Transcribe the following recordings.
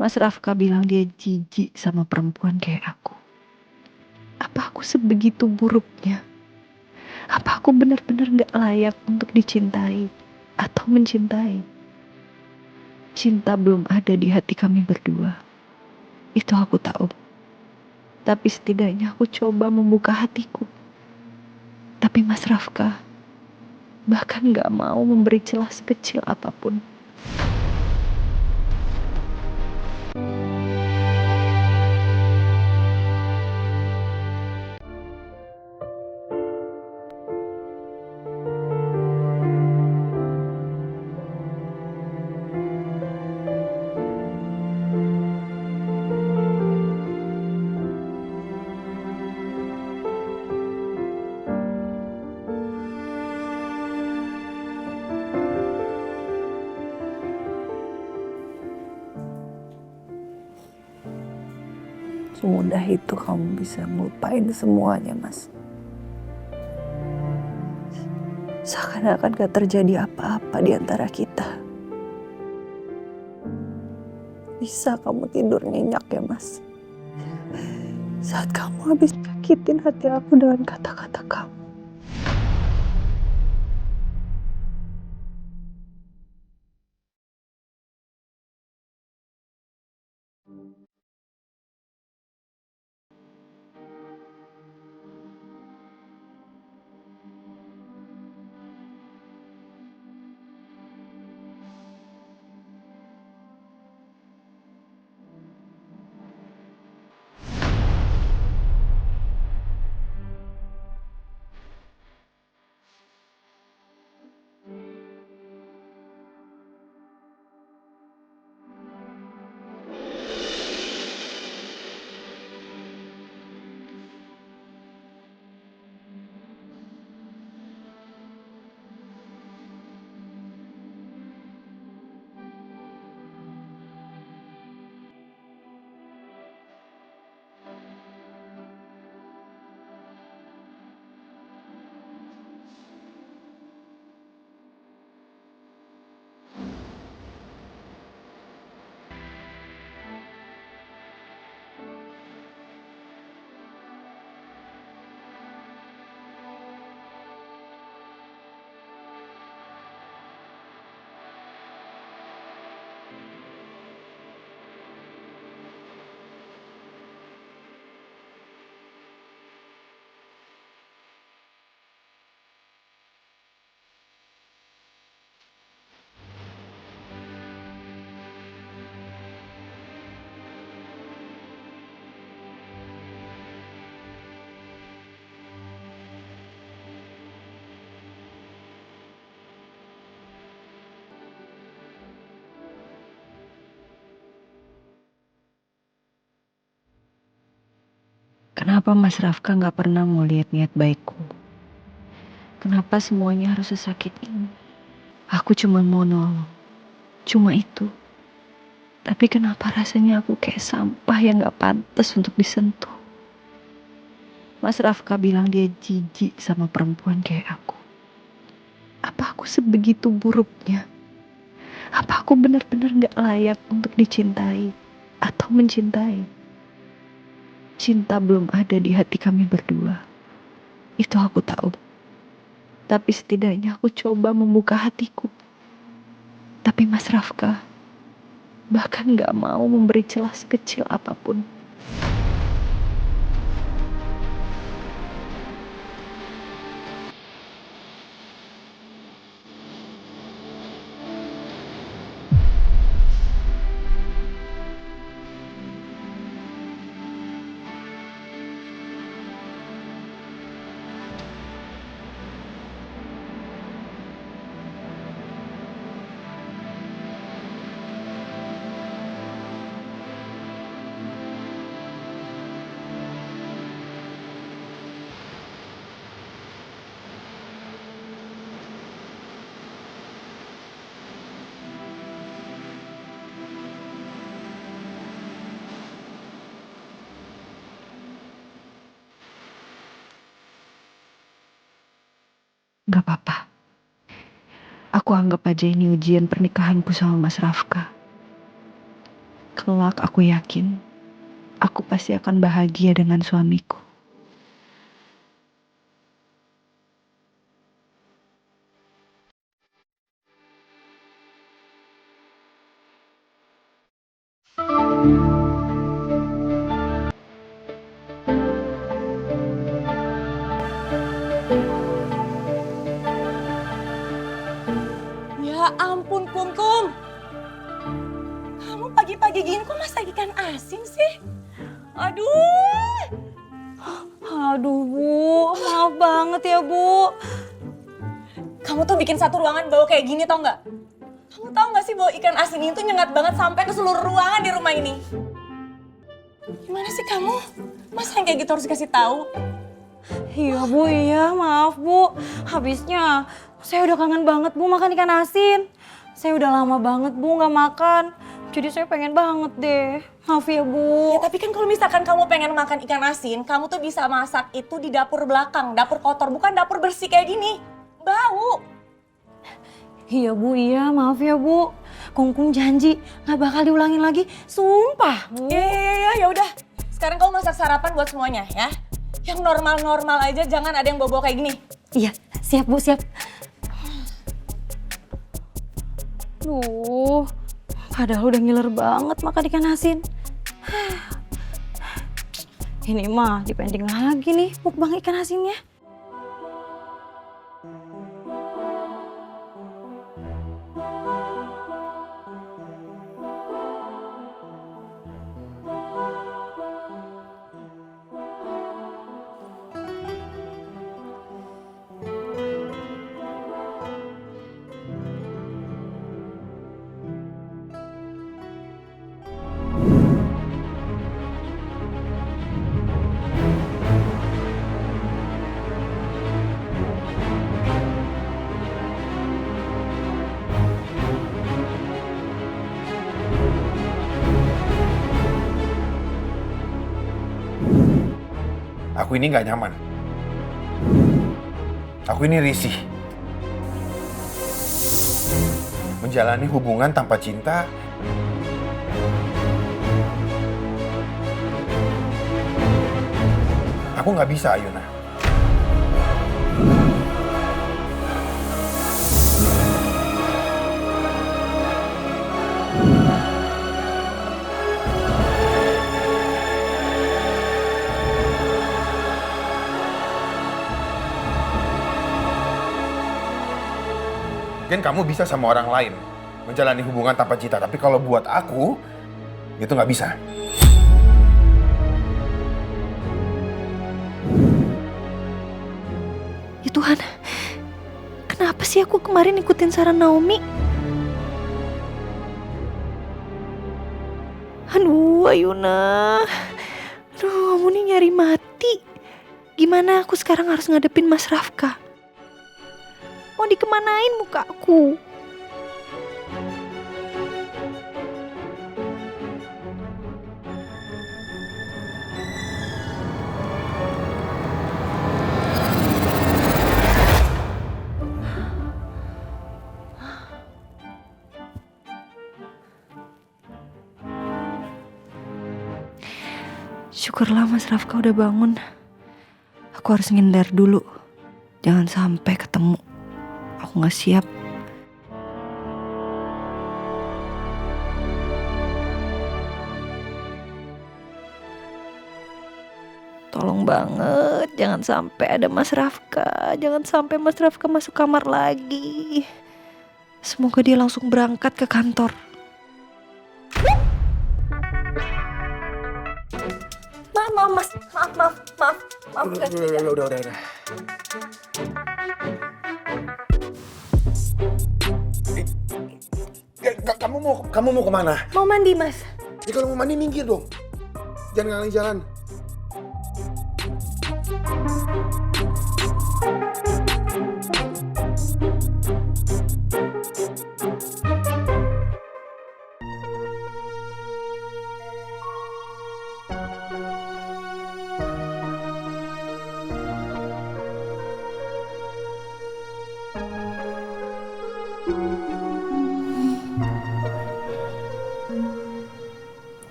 Mas Rafka bilang dia jijik sama perempuan kayak aku. Apa aku sebegitu buruknya? Apa aku benar-benar gak layak untuk dicintai atau mencintai? Cinta belum ada di hati kami berdua. Itu aku tahu. Tapi setidaknya aku coba membuka hatiku. Tapi Mas Rafka bahkan gak mau memberi celah sekecil apapun. Semudah itu kamu bisa melupain semuanya, Mas. Seakan-akan gak terjadi apa-apa di antara kita. Bisa kamu tidur nyenyak ya, Mas? Saat kamu habis nyakitin hati aku dengan kata-kata kamu. Kenapa Mas Rafka gak pernah mau lihat niat baikku? Kenapa semuanya harus sesakit ini? Aku cuma mau nolong. Cuma itu. Tapi kenapa rasanya aku kayak sampah yang gak pantas untuk disentuh? Mas Rafka bilang dia jijik sama perempuan kayak aku. Apa aku sebegitu buruknya? Apa aku benar-benar gak layak untuk dicintai atau mencintai? Cinta belum ada di hati kami berdua. Itu aku tahu. Tapi setidaknya aku coba membuka hatiku. Tapi Mas Rafka bahkan gak mau memberi celah sekecil apapun. Gak apa-apa. Aku anggap aja ini ujian pernikahanku sama Mas Rafka. Kelak aku yakin aku pasti akan bahagia dengan suamiku. Ya ampun, Kumkum. Kamu pagi-pagi gini kok masak ikan asin sih? Aduh. Aduh, Bu. Maaf banget ya, Bu. Kamu tuh bikin satu ruangan bau kayak gini, tau nggak? Kamu tau nggak sih bau ikan asin itu nyengat banget sampai ke seluruh ruangan di rumah ini? Gimana sih kamu? Masa yang kayak gitu harus dikasih tahu? Iya Bu, iya maaf Bu. Habisnya saya udah kangen banget Bu makan ikan asin. Saya udah lama banget Bu nggak makan. Jadi saya pengen banget deh. Maaf ya Bu. Ya tapi kan kalau misalkan kamu pengen makan ikan asin, kamu tuh bisa masak itu di dapur belakang, dapur kotor, bukan dapur bersih kayak gini. Bau. Iya Bu, iya maaf ya Bu. Kungkung janji nggak bakal diulangin lagi. Sumpah Bu. Ya udah. Sekarang kamu masak sarapan buat semuanya ya. Yang normal-normal aja, jangan ada yang bobo kayak gini. Iya, siap Bu, siap. Duh, padahal udah ngiler banget makan ikan asin. Ini mah dipending lagi nih mukbang ikan asinnya. Aku ini nggak nyaman. Aku ini risih. Menjalani hubungan tanpa cinta. Aku nggak bisa, Ayuna. Mungkin kamu bisa sama orang lain menjalani hubungan tanpa cinta, tapi kalau buat aku, itu nggak bisa. Ya Tuhan, kenapa sih aku kemarin ikutin saran Naomi? Aduh, Ayuna. Aduh, kamu nih nyari mati. Gimana aku sekarang harus ngadepin Mas Rafka? Mau dikemanain mukaku? Syukurlah Mas Rafka udah bangun. Aku harus ngindar dulu. Jangan sampai ketemu. Aku gak siap. Tolong banget, jangan sampai ada Mas Rafka. Jangan sampai Mas Rafka masuk kamar lagi. Semoga dia langsung berangkat ke kantor. Maaf. Udah. Kamu mau kemana? Mau mandi, Mas. Ya kalau mau mandi minggir dong. Jangan ngalang jalan.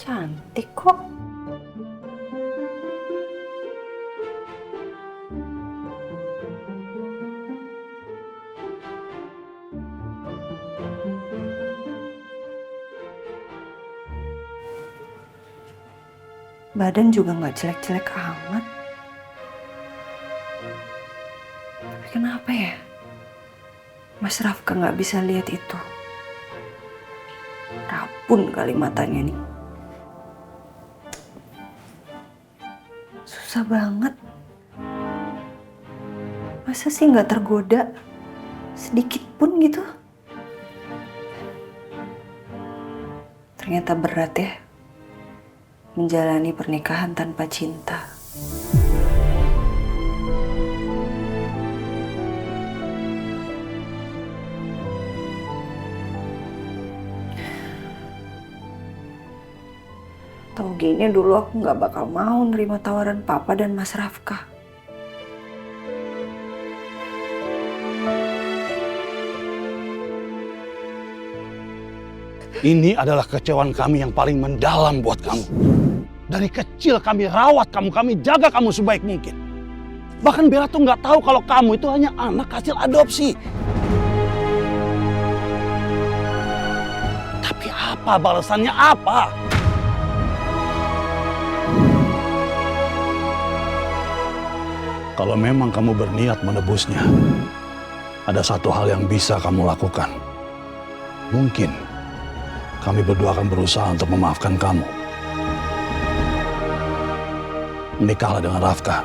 Cantik kok. Badan juga nggak jelek-jelek amat. Tapi kenapa ya? Mas Rafka nggak bisa lihat itu. Rabun kali matanya nih. Susah banget. Masa sih nggak tergoda sedikit pun gitu? Ternyata berat ya. Menjalani pernikahan tanpa cinta. Tahu gini dulu aku nggak bakal mau nerima tawaran Papa dan Mas Rafka. Ini adalah kecewaan kami yang paling mendalam buat kamu. Dari kecil kami rawat kamu, kami jaga kamu sebaik mungkin. Bahkan Bella tuh nggak tahu kalau kamu itu hanya anak hasil adopsi. Tapi apa balasannya apa? Kalau memang kamu berniat menebusnya, ada satu hal yang bisa kamu lakukan. Mungkin kami berdua akan berusaha untuk memaafkan kamu. Menikahlah dengan Rafka,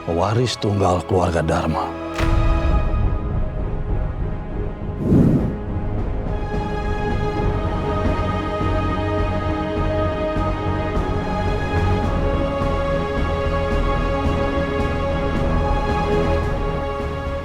pewaris tunggal keluarga Dharma.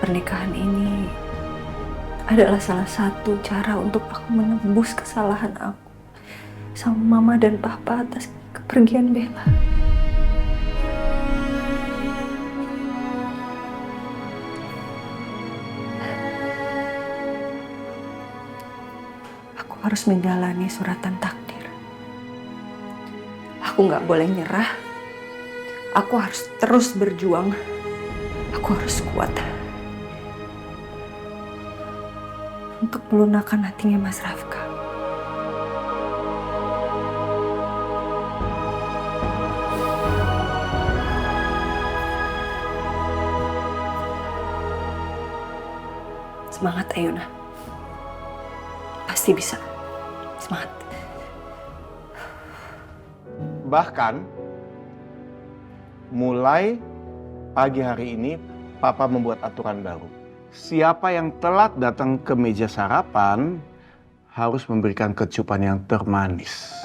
Pernikahan ini adalah salah satu cara untuk aku menebus kesalahan aku sama Mama dan Papa atas kepergian Bella. Aku harus menjalani suratan takdir. Aku nggak boleh nyerah. Aku harus terus berjuang. Aku harus kuat untuk melunakkan hatinya Mas Rafka. Semangat Ayuna. Pasti bisa. Semangat. Bahkan mulai pagi hari ini Papa membuat aturan baru. Siapa yang telat datang ke meja sarapan harus memberikan kecupan yang termanis.